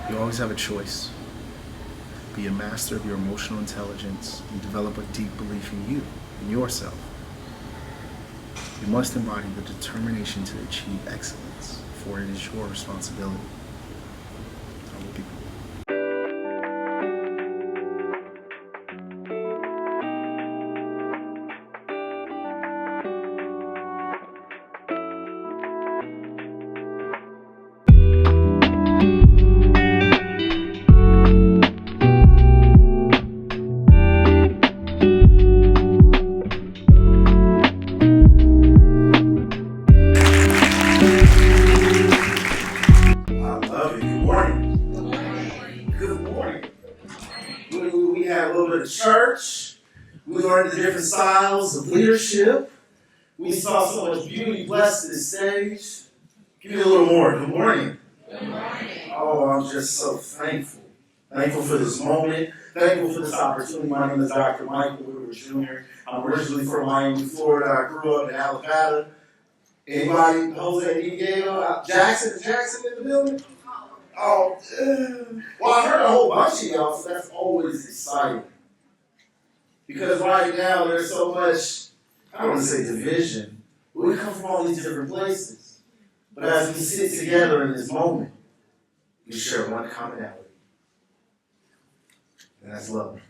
You always have a choice. Be a master of your emotional intelligence and develop a deep belief in you, in yourself. You must embody the determination to achieve excellence, for it is your responsibility. I will be. We had a little bit of church. We learned the different styles of leadership. We saw so much beauty blessed this stage. Give me a little more. Good morning. Good morning. Oh, I'm just so thankful. Thankful for this moment. Thankful for this opportunity. My name is Dr. Michael Woodward Jr. I'm originally from Miami, Florida. I grew up in Alabama. Anybody? Jose Diego? Jackson? Is Jackson in the building? Oh, well, I heard a whole bunch of y'all, so that's always exciting. Because right now there's so much, I don't want to say division, but we come from all these different places. But as we sit together in this moment, we share one commonality, and that's love.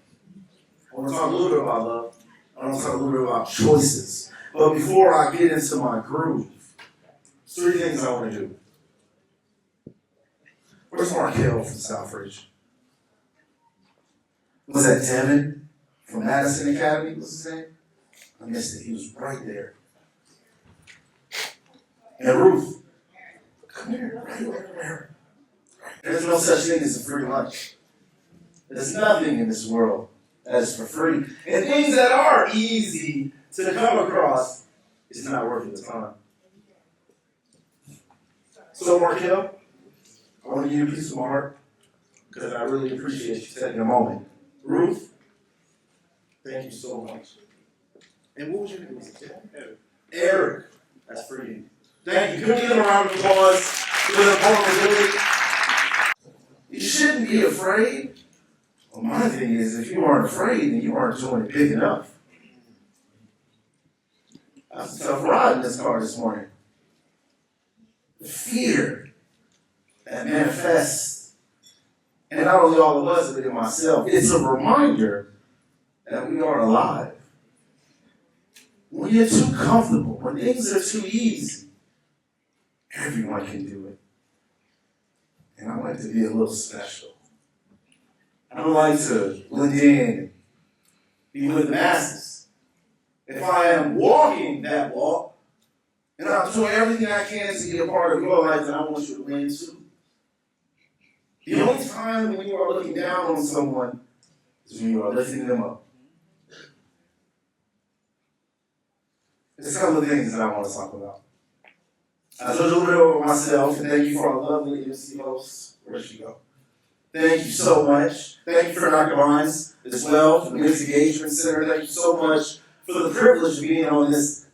I want to talk a little bit about love. I want to talk a little bit about choices. But before I get into my groove, there's 3 things I want to do. Where's Markel from Southridge? Was that Devin from Madison Academy? What's his name? I missed it. He was right there. And Ruth, come here, right here. There's no such thing as a free lunch. There's nothing in this world that is for free. And things that are easy to come across, it's not worth the time. So Markel, I want to give you a piece of my heart because I really appreciate you taking a moment. Ruth, thank you so much. And what was your name? Eric. That's for you. Thank you. Give me a round of applause for the vulnerability. You shouldn't be afraid. Well, my thing is, if you aren't afraid, then you aren't doing it big enough. That's a tough ride in this car this morning. The fear that manifests, and not only all of us, but in myself, it's a reminder that we are alive. When you're too comfortable, when things are too easy, everyone can do it. And I like to be a little special. I don't like to blend in and be with the masses. If I am walking that walk, and I'm doing everything I can to be a part of your life, then I want you to win too. The only time when you are looking down on someone is when you are lifting them up. There's a couple of things that I want to talk about. I told you a little bit about myself, and thank you for our lovely MC host. Where'd she go? Thank you so much. Thank you for Dr. Vines as well, for the Mixed Engagement Center. Thank you so much for the privilege of being on this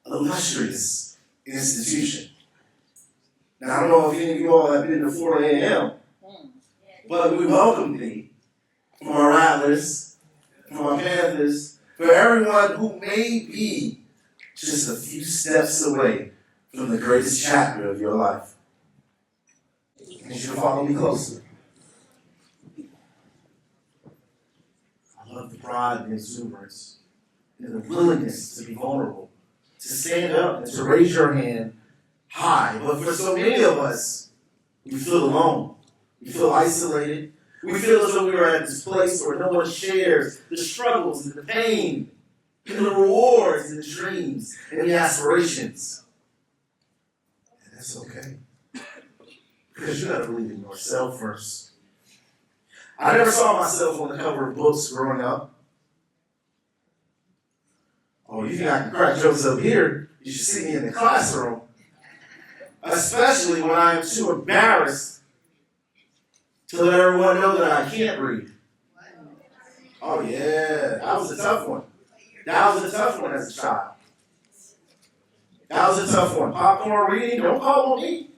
illustrious institution. Now, I don't know if any of you all have been to 4 a.m., but we welcome thee from our Rattlers, from our Panthers, for everyone who may be just a few steps away from the greatest chapter of your life. I need you to follow me closer. I love the pride and exuberance and the willingness to be vulnerable, to stand up and to raise your hand high. But for so many of us, we feel alone. We feel isolated. We feel as though we are at this place where no one shares the struggles and the pain and the rewards and the dreams and the aspirations. And that's okay. Because you got to believe in yourself first. I never saw myself on the cover of books growing up. Oh, you think I can crack jokes up here? You should see me in the classroom. Especially when I am too embarrassed to let everyone know that I can't read. Oh yeah, that was a tough one. That was a tough one as a child. That was a tough one. Popcorn reading, don't call on me.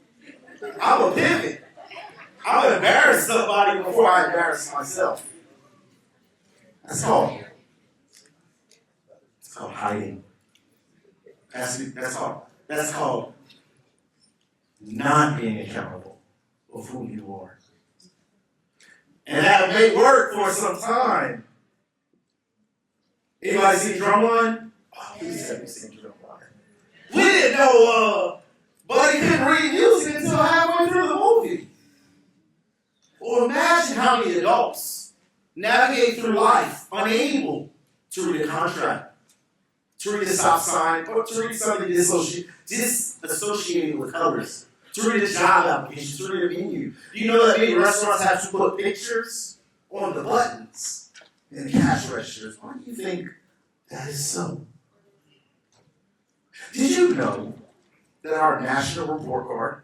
I'm a pivot. I'm gonna embarrass somebody before I embarrass myself. That's called hiding. That's called not being accountable of who you are. And that may work for some time. Anybody see Drumline? Oh, please have me seen Drumline. We didn't know Buddy couldn't read music until halfway through the movie. Well, imagine how many adults navigate through life unable to read a contract, to read a stop sign, or to read something disassociated with colors, to read a job application, to read a menu. You know that many restaurants have to put pictures on the buttons in the cash registers. Why do you think that is so? Did you know that our national report card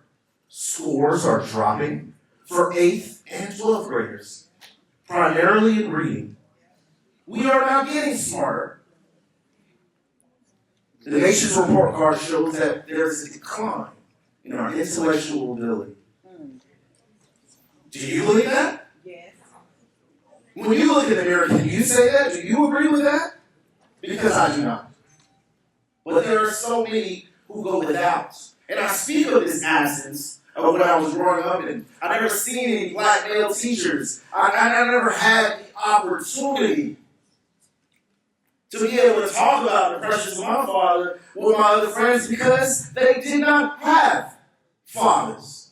scores are dropping for 8th and 12th graders, primarily in reading? We are now getting smarter. The nation's report card shows that there is a decline in our intellectual ability. Do you believe that? Yes. When you look in the mirror, can you say that? Do you agree with that? Because I do not. But there are so many who go without. And I speak of this absence of when I was growing up, and I never seen any black male teachers. I never had the opportunity to be able to talk about the pressures of my father with my other friends because they did not have fathers.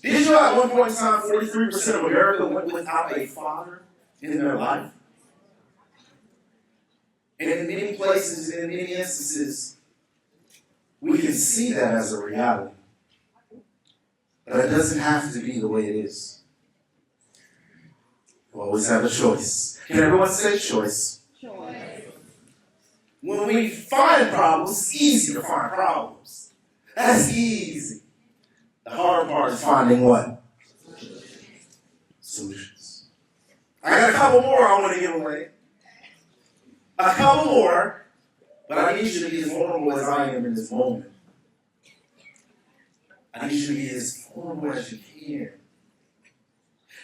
Did you know at one point in time 43% of America went without a father in their life? And in many places, in many instances, we can see that as a reality. But it doesn't have to be the way it is. We always have a choice. Can everyone say choice? Choice. When we find problems, it's easy to find problems. That's easy. The hard part is finding what? Solutions. I got a couple more I want to give away. A couple more, but I need you to be as vulnerable as I am in this moment. I need you to be as vulnerable as you can.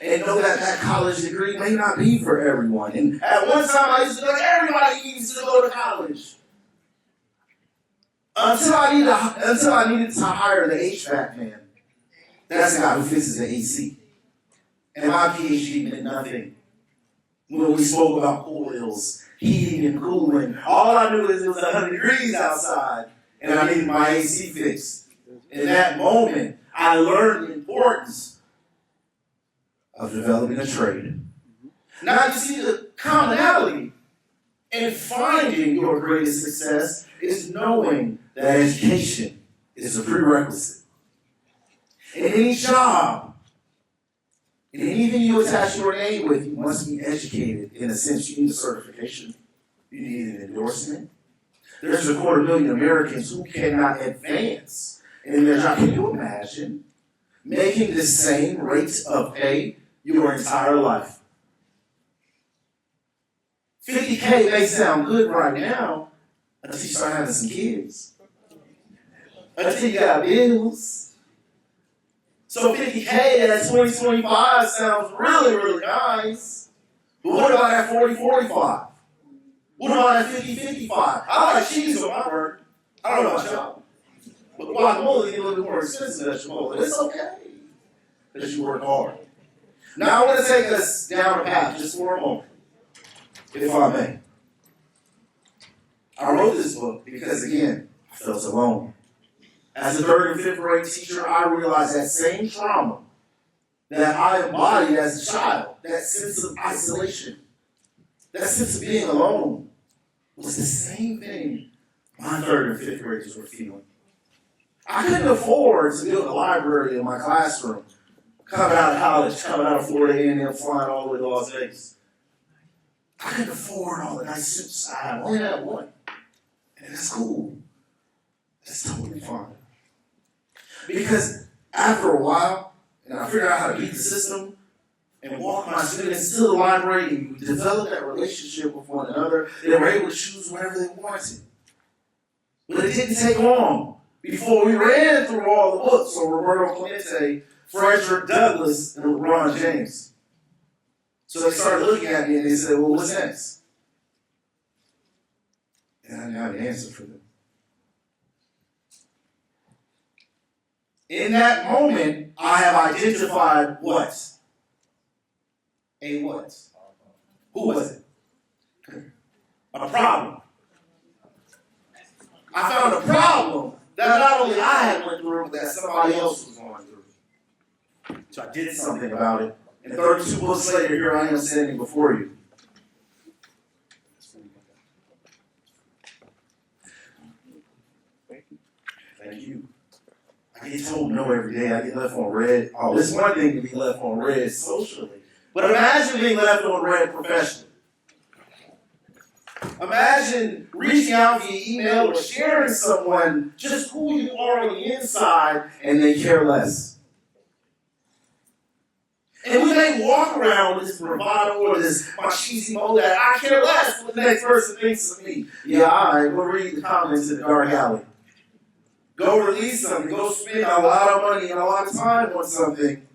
And know that that college degree may not be for everyone. And at one time I used to think everybody needs to go to college. Until I needed to hire the HVAC man. That's the guy who fixes the AC. And my PhD meant nothing. When we spoke about coils, heating and cooling, all I knew is it was 100 degrees outside, and I needed my AC fixed. In that moment, I learned the importance of developing a trade. Now you see the commonality in finding your greatest success is knowing that education is a prerequisite. In any job, in anything you attach your name with, you must be educated. In a sense, you need a certification. You need an endorsement. There's 250,000 Americans who cannot advance in their job. Can you imagine making the same rate of pay your entire life? $50K may sound good right now until you start having some kids. Until you got bills. So $50K at 2025 sounds really, really nice. But what about at 40-45? What about at 50-55? I like cheese on my burger. I don't know about y'all. But guacamole is a little bit more expensive than Chipotle. It's okay that you work hard. Now I want to take us down a path just for a moment, if I may. I wrote this book because, again, I felt alone. As a 3rd and 5th grade teacher, I realized that same trauma that I embodied as a child, that sense of isolation, that sense of being alone, was the same thing my 3rd and 5th graders were feeling. I couldn't afford to build a library in my classroom, coming out of college, coming out of Florida A&M, flying all the way to Las Vegas. I couldn't afford all the nice suits I have. I only had one. And that's cool. That's totally fine. Because after a while, and I figured out how to beat the system and walk my students to the library and develop that relationship with one another, they were able to choose whatever they wanted. But it didn't take long before we ran through all the books on Roberto Clemente, Frederick Douglass, and LeBron James. So they started looking at me and they said, well, what's next? And I didn't have an answer for them. In that moment, I have identified what? A what? Who was it? A problem. I found a problem that not only I had went through, but that somebody else was going through. So I did something about it. And 32 books later, here I am standing before you. Thank you. I get told no every day. I get left on red. Oh, it's one thing to be left on red socially. But imagine being left on red professionally. Imagine reaching out via email or sharing someone just who you are on the inside and they care less. And we may walk around with this bravado or this machismo that I care less what the next person thinks of me. Yeah, all right, we'll read the comments in the dark alley. Go release something. Go spend a lot of money and a lot of time on something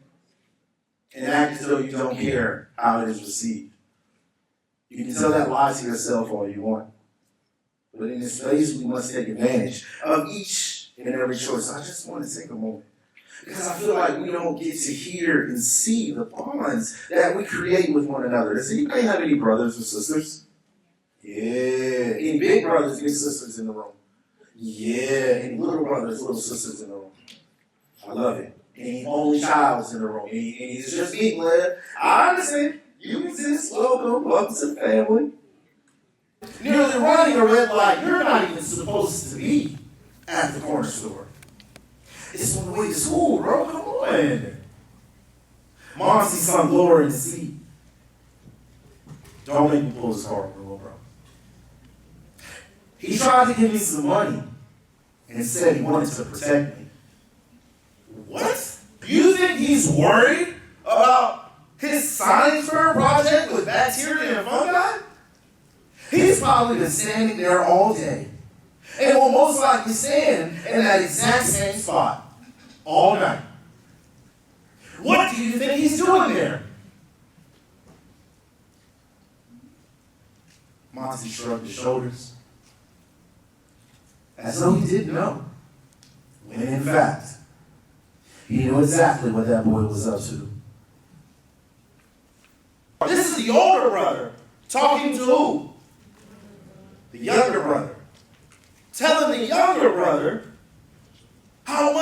and act as though you don't care how it is received. You can tell that lie to yourself all you want. But in this space, we must take advantage of each and every choice. I just want to take a moment. Because I feel like we don't get to hear and see the bonds that we create with one another. Does anybody have any brothers or sisters? Yeah. Any big brothers, big sisters in the room? Yeah. Any little brothers, little sisters in the room? I love it. Any only childs in the room? Any it's just me, Glad. I understand. You exist. Welcome to the family. Nearly running a red light. You're not even supposed to be at the corner store. It's on the way to school, bro. Come on. Mom sees some glory in the seat. Don't make me pull his car over, little bro. He tried to give me some money and said he wanted to protect me. What? You think he's worried about his science fair project with bacteria and fungi? He's probably been standing there all day and will most likely stand in that exact same spot all night. What do you think he's doing there? Monty shrugged his shoulders as though he didn't know, when in fact, he knew exactly what that boy was up to. This is the older brother talking to who? The younger brother. Telling the younger brother how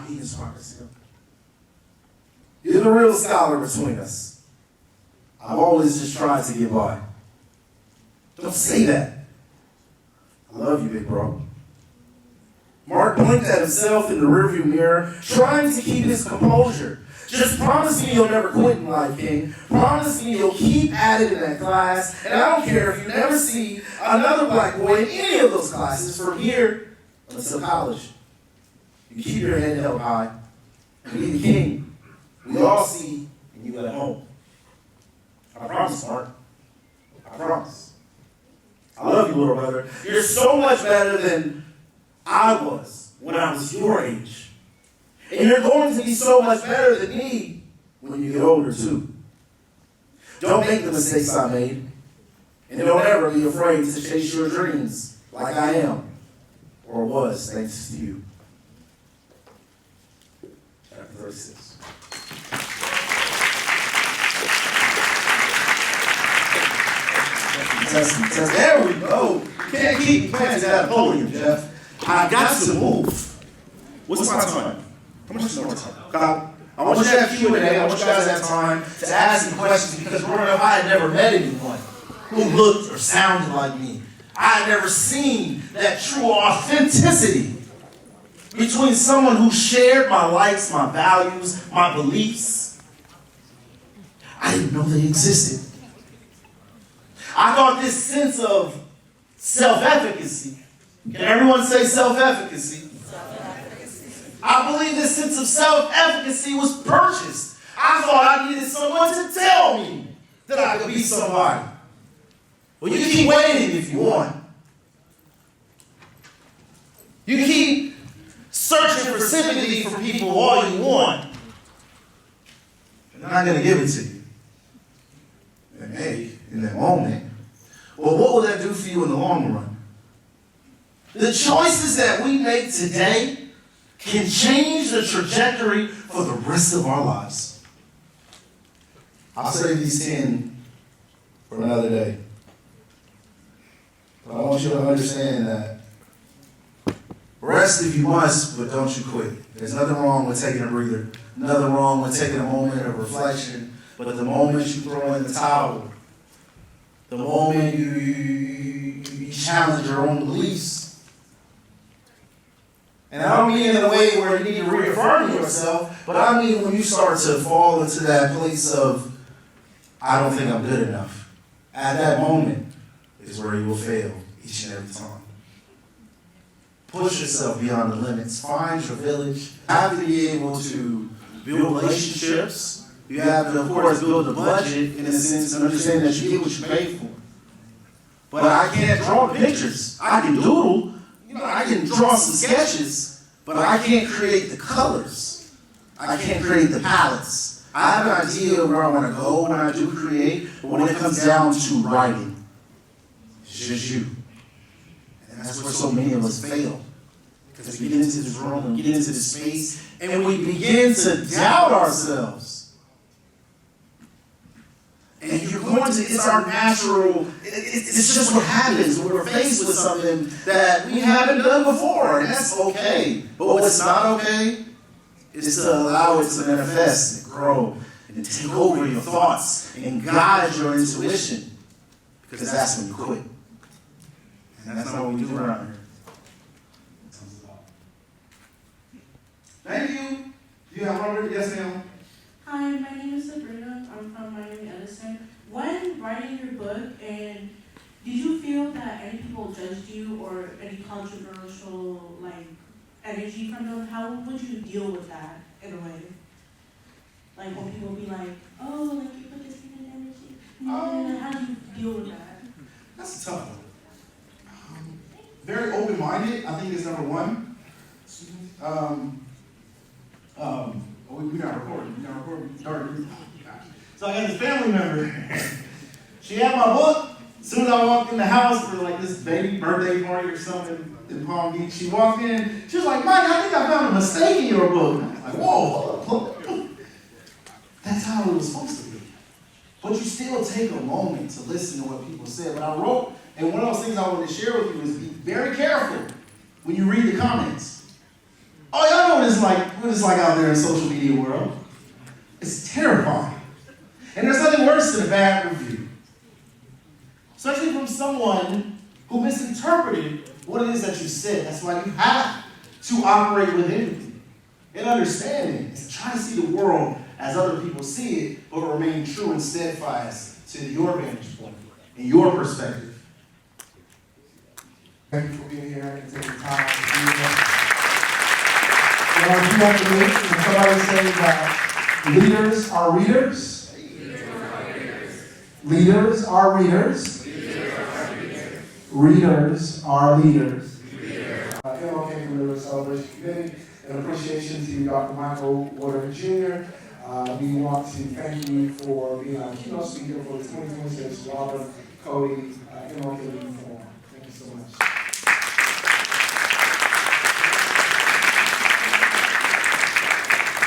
he inspires him. You're the real scholar between us. I've always just tried to get by. Don't say that. I love you, big bro. Mark blinked at himself in the rearview mirror, trying to keep his composure. Just promise me you'll never quit in life, King. Promise me you'll keep at it in that class, and I don't care if you never see another black boy in any of those classes from here until college. You keep your head held high and be the king we all see and you at home. I promise, Mark. I promise. I love you, little brother. You're so much better than I was when I was your age. And you're going to be so much better than me when you get older, too. Don't make the mistakes I made. And don't ever be afraid to chase your dreams like I am, or was, thanks to you. Chapter 36. Test. There we go. You can't keep me planted at a podium, Jeff. I got to move. What's my time? How much is more time? Kyle, I want you to have Q&A. I want you guys to have time to ask me questions because growing up, I had never met anyone who looked or sounded like me. I had never seen that true authenticity between someone who shared my likes, my values, my beliefs. I didn't know they existed. I thought this sense of self-efficacy, can everyone say self-efficacy? I believe this sense of self-efficacy was purchased. I thought I needed someone to tell me that I could be somebody. Well, you keep waiting if you want. You keep searching for sympathy from people all you want. They're not going to give it to you. They may in that moment. Well, what will that do for you in the long run? The choices that we make today can change the trajectory for the rest of our lives. I'll save these 10 for another day. But I want you to understand that rest if you must, but don't you quit. There's nothing wrong with taking a breather. Nothing wrong with taking a moment of reflection. But the moment you throw in the towel, the moment you challenge your own beliefs, and I don't mean in a way where you need to reaffirm yourself, but I mean when you start to fall into that place of, I don't think I'm good enough. At that moment is where you will fail each and every time. Push yourself beyond the limits. Find your village. You have to be able to build relationships. You have to, of course, build a budget in a sense and understand that you get what you pay for. But I can't draw pictures. I can doodle. I can draw some sketches, but I can't create the colors. I can't create the palettes. I have an idea of where I want to go when I do create, but when it comes down to writing, it's just you. And that's where so many of us fail. Because we get into this room, we get into this space, and we begin to doubt ourselves. And you're going to, it's our natural, it's just what happens when we're faced with something that we haven't done before, and that's okay. But what's not okay is to allow it to manifest and grow and take over your thoughts and guide your intuition, because that's when you quit. And that's not what we do around here. Thank you. You have Robert? Yes, ma'am. Hi, my name is Sabrina. I'm from Miami Edison. When writing your book, and did you feel that any people judged you or any controversial energy from them? How would you deal with that in a way? Like when people be like, "Oh, you put this in energy." How do you deal with that? That's a tough one. Very open-minded, I think is number one. We're not recording. So I got this family member. She had my book. As soon as I walked in the house for this baby birthday party or something in Palm Beach, she walked in. She was like, "Mike, I think I found a mistake in your book." I was like, "Whoa, hold up." That's how it was supposed to be. But you still take a moment to listen to what people said. But I wrote, and one of those things I wanted to share with you is be very careful when you read the comments. Oh, y'all know what it's like out there in the social media world. It's terrifying. And there's nothing worse than a bad review. Especially from someone who misinterpreted what it is that you said. That's why you have to operate with empathy and understanding. And try to see the world as other people see it, but remain true and steadfast to your vantage point and your perspective. Thank you for being here and taking time to be here. You know, if you have to meet, and somebody say that leaders are readers. Leaders are readers. Readers are leaders. MLK Commemorative Celebration Committee, an appreciation to Dr. Michael Woodward Jr. We want to thank you for being our keynote speaker for the 2026 Robert Cody MLK Forum. Thank you so much.